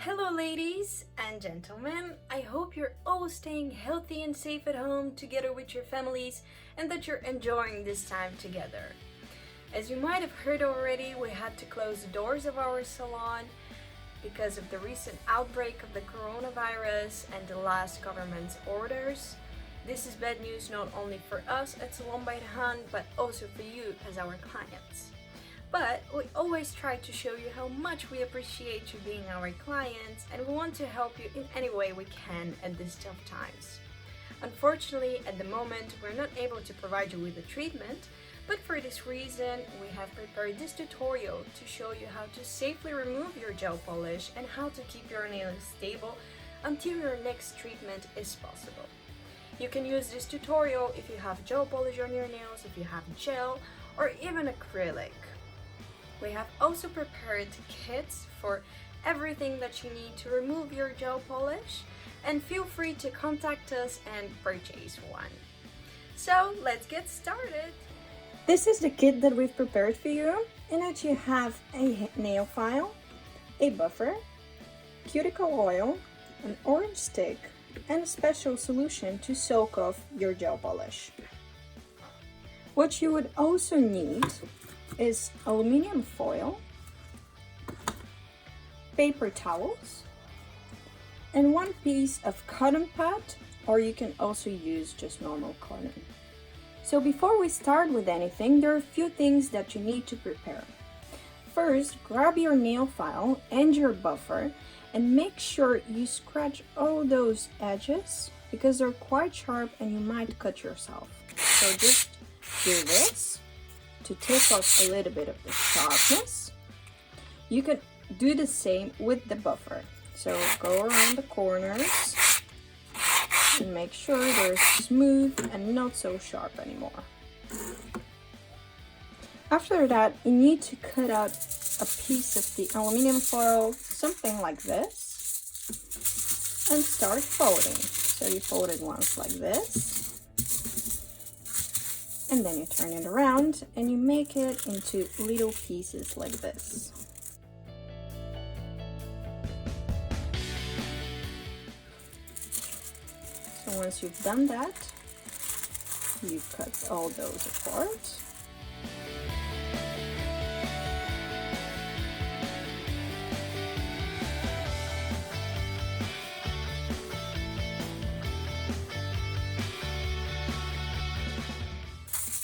Hello ladies and gentlemen, I hope you're all staying healthy and safe at home together with your families and that you're enjoying this time together. As you might have heard already, we had to close the doors of our salon because of the recent outbreak of the coronavirus and the last government's orders. This is bad news not only for us at Salon Bijdehand but also for you as our clients. But we always try to show you how much we appreciate you being our clients and we want to help you in any way we can at these tough times. Unfortunately, at the moment, we're not able to provide you with a treatment, but for this reason, we have prepared this tutorial to show you how to safely remove your gel polish and how to keep your nails stable until your next treatment is possible. You can use this tutorial if you have gel polish on your nails, if you have gel, or even acrylic. We have also prepared kits for everything that you need to remove your gel polish, and feel free to contact us and purchase one. So let's get started! This is the kit that we've prepared for you. In it you have a nail file, a buffer, cuticle oil, an orange stick, and a special solution to soak off your gel polish. What you would also need is aluminum foil, paper towels, and one piece of cotton pad, or you can also use just normal cotton. So before we start with anything, there are a few things that you need to prepare. First, grab your nail file and your buffer and make sure you scratch all those edges because they're quite sharp and you might cut yourself. So just do this to take off a little bit of the sharpness. You can do the same with the buffer. So go around the corners and make sure they're smooth and not so sharp anymore. After that, you need to cut out a piece of the aluminum foil, something like this, and start folding. So you fold it once like this, and then you turn it around and you make it into little pieces like this. So once you've done that, you cut all those apart.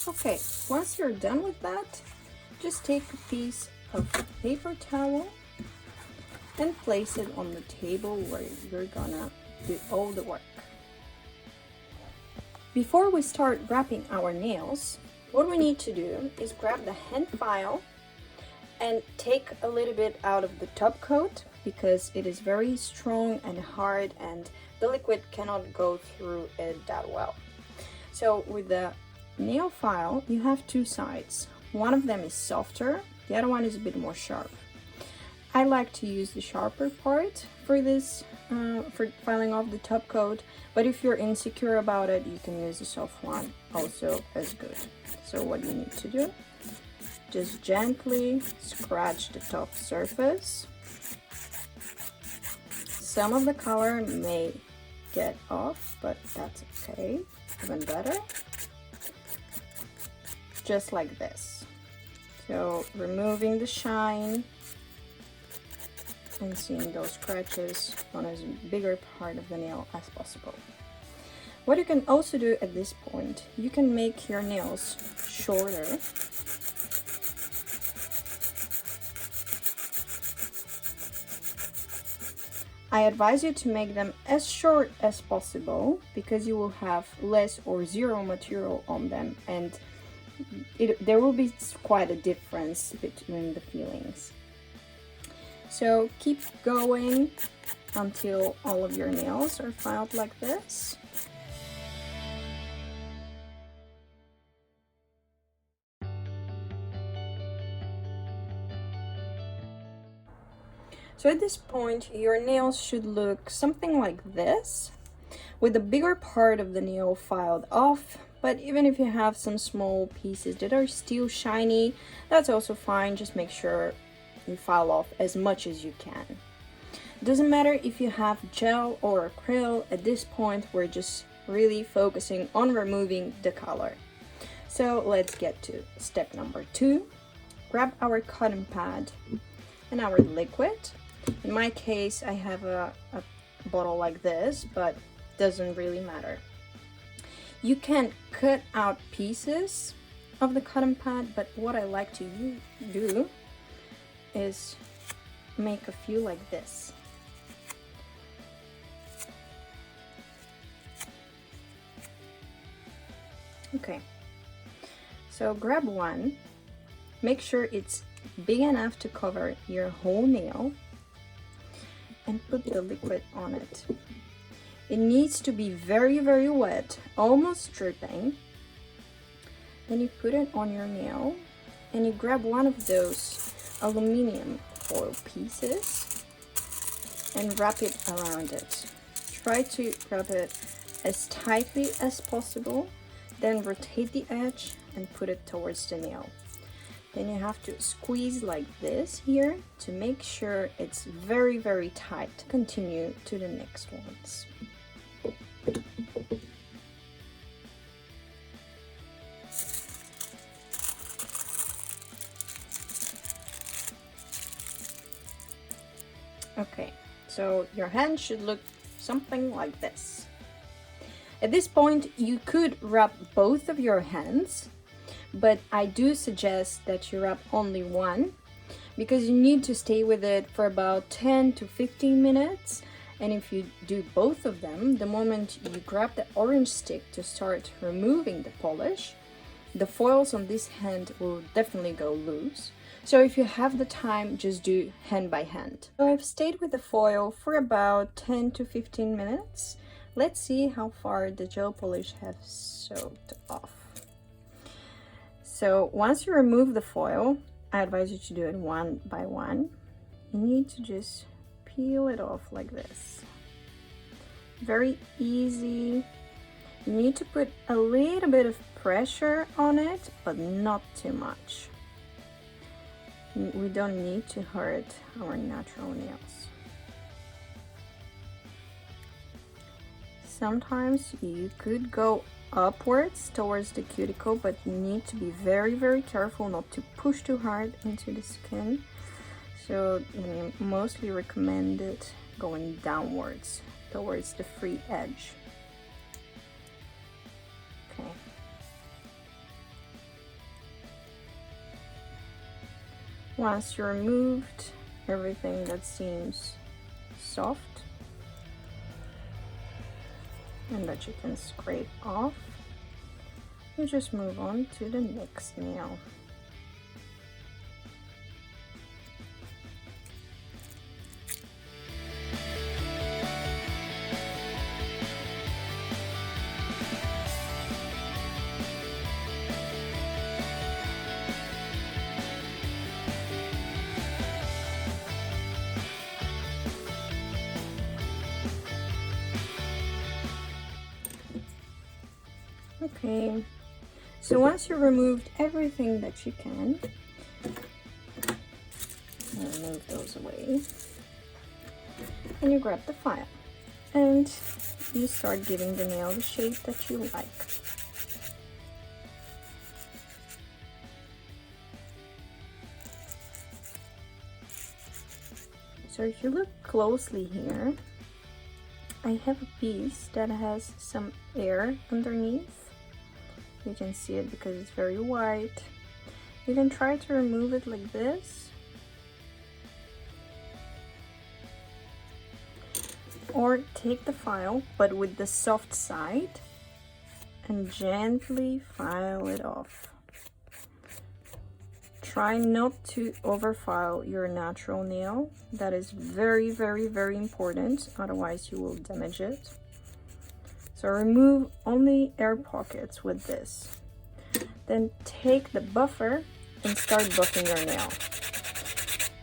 Okay, once you're done with that, just take a piece of paper towel and place it on the table where you're gonna do all the work. Before we start wrapping our nails, what we need to do is grab the hand file and take a little bit out of the top coat because it is very strong and hard and the liquid cannot go through it that well. So with the nail file, you have two sides. One of them is softer, the other one is a bit more sharp. I like to use the sharper part for this, for filing off the top coat, but if you're insecure about it, you can use the soft one also as good. So what you need to do, just gently scratch the top surface. Some of the color may get off, but that's okay, even better. Just like this. So removing the shine and seeing those scratches on as bigger part of the nail as possible. What you can also do at this point, you can make your nails shorter. I advise you to make them as short as possible because you will have less or zero material on them, and there will be quite a difference between the feelings. So keep going until all of your nails are filed like this. So at this point, your nails should look something like this, with the bigger part of the nail filed off. But even if you have some small pieces that are still shiny, that's also fine. Just make sure you file off as much as you can. Doesn't matter if you have gel or acrylic, at this point we're just really focusing on removing the color. So let's get to step number 2. Grab our cotton pad and our liquid. In my case, I have a bottle like this, but doesn't really matter. You can cut out pieces of the cotton pad, but what I like to do is make a few like this. Okay, so grab one, make sure it's big enough to cover your whole nail, and put the liquid on it. It needs to be very, very wet, almost dripping. Then you put it on your nail and you grab one of those aluminum foil pieces and wrap it around it. Try to wrap it as tightly as possible, then rotate the edge and put it towards the nail. Then you have to squeeze like this here to make sure it's very, very tight. Continue to the next ones. Okay, so your hand should look something like this. At this point, you could wrap both of your hands, but I do suggest that you wrap only one because you need to stay with it for about 10 to 15 minutes. And if you do both of them, the moment you grab the orange stick to start removing the polish, the foils on this hand will definitely go loose. So if you have the time, just do hand by hand. So I've stayed with the foil for about 10 to 15 minutes. Let's see how far the gel polish has soaked off. So once you remove the foil, I advise you to do it one by one. You need to just peel it off like this. Very easy. You need to put a little bit of pressure on it, but not too much. We don't need to hurt our natural nails. Sometimes you could go upwards towards the cuticle, but you need to be very, very careful not to push too hard into the skin. So we mostly recommend it going downwards towards the free edge. Okay. Once you removed everything that seems soft and that you can scrape off, you just move on to the next nail. Okay, so once you removed everything that you can, remove those away, and you grab the file and you start giving the nail the shape that you like. So if you look closely here, I have a piece that has some air underneath. You can see it because it's very white. You can try to remove it like this, or take the file but with the soft side and gently file it off. Try not to overfile your natural nail. That is very, very, very important, otherwise you will damage it. So remove only air pockets with this. Then take the buffer and start buffing your nail.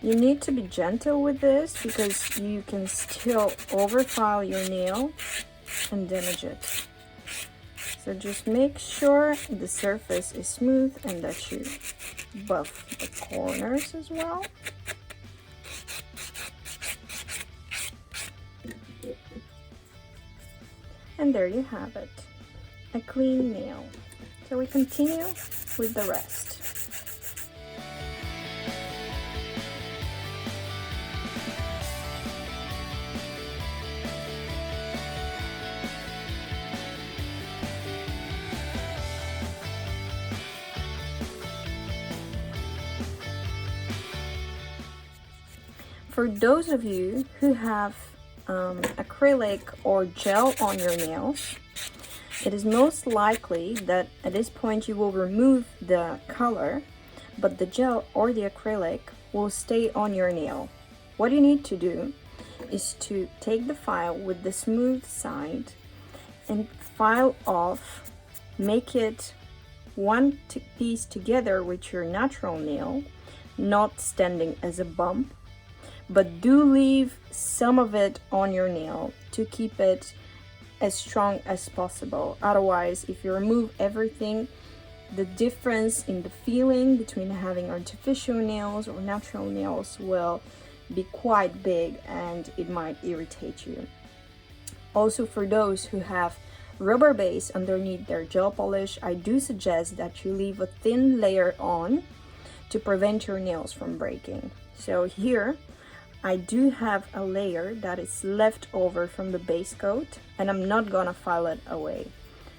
You need to be gentle with this because you can still overfile your nail and damage it. So just make sure the surface is smooth and that you buff the corners as well. And there you have it, a clean nail. So we continue with the rest. For those of you who have acrylic or gel on your nails, it is most likely that at this point you will remove the color, but the gel or the acrylic will stay on your nail. What you need to do is to take the file with the smooth side and file off, make it one piece together with your natural nail, not standing as a bump, but do leave some of it on your nail to keep it as strong as possible. Otherwise, if you remove everything, the difference in the feeling between having artificial nails or natural nails will be quite big and it might irritate you. Also, for those who have rubber base underneath their gel polish, I do suggest that you leave a thin layer on to prevent your nails from breaking. So here I do have a layer that is left over from the base coat, and I'm not gonna file it away.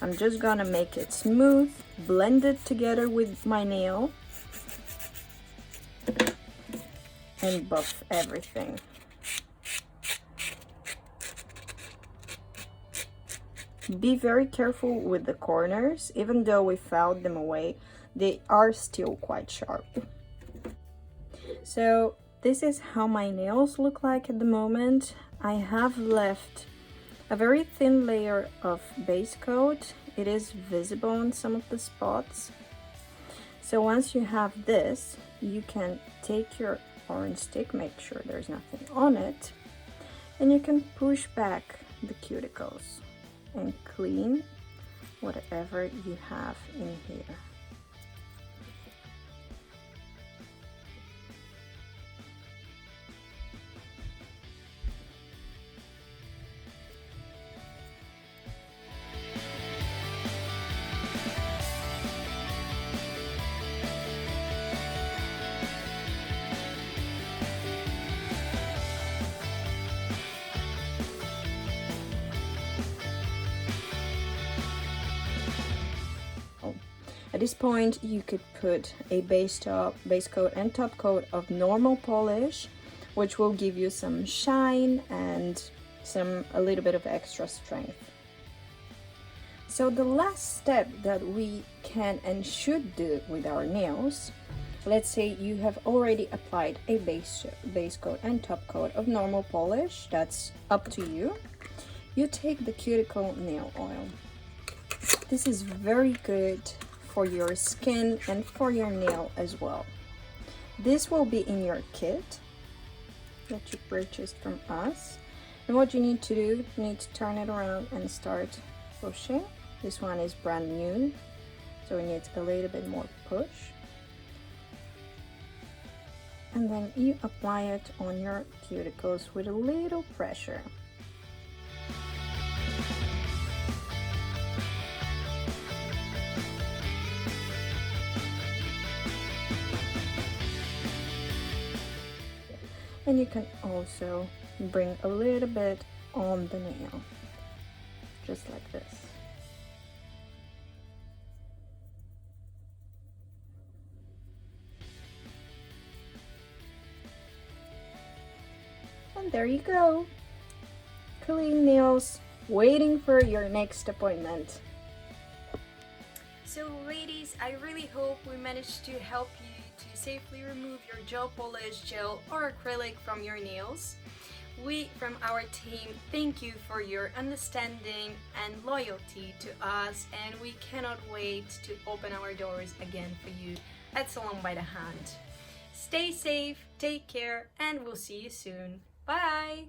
I'm just gonna make it smooth, blend it together with my nail, and buff everything. Be very careful with the corners. Even though we filed them away, they are still quite sharp. So this is how my nails look like at the moment. I have left a very thin layer of base coat. It is visible in some of the spots. So once you have this, you can take your orange stick, make sure there's nothing on it, and you can push back the cuticles and clean whatever you have in here. At this point, you could put a base coat and top coat of normal polish, which will give you some shine and a little bit of extra strength. So the last step that we can and should do with our nails, let's say you have already applied a base coat and top coat of normal polish, that's up to you. You take the cuticle nail oil. This is very good for your skin and for your nail as well. This will be in your kit that you purchased from us, and what you need to do, you need to turn it around and start pushing. This one is brand new, so it needs a little bit more push, and then you apply it on your cuticles with a little pressure. And you can also bring a little bit on the nail, just like this. And there you go. Clean nails, waiting for your next appointment. So ladies, I really hope we managed to help you to safely remove your gel polish, gel or acrylic from your nails. We from our team thank you for your understanding and loyalty to us, and we cannot wait to open our doors again for you at Salon Bijdehand. Stay safe, take care, and we'll see you soon. Bye!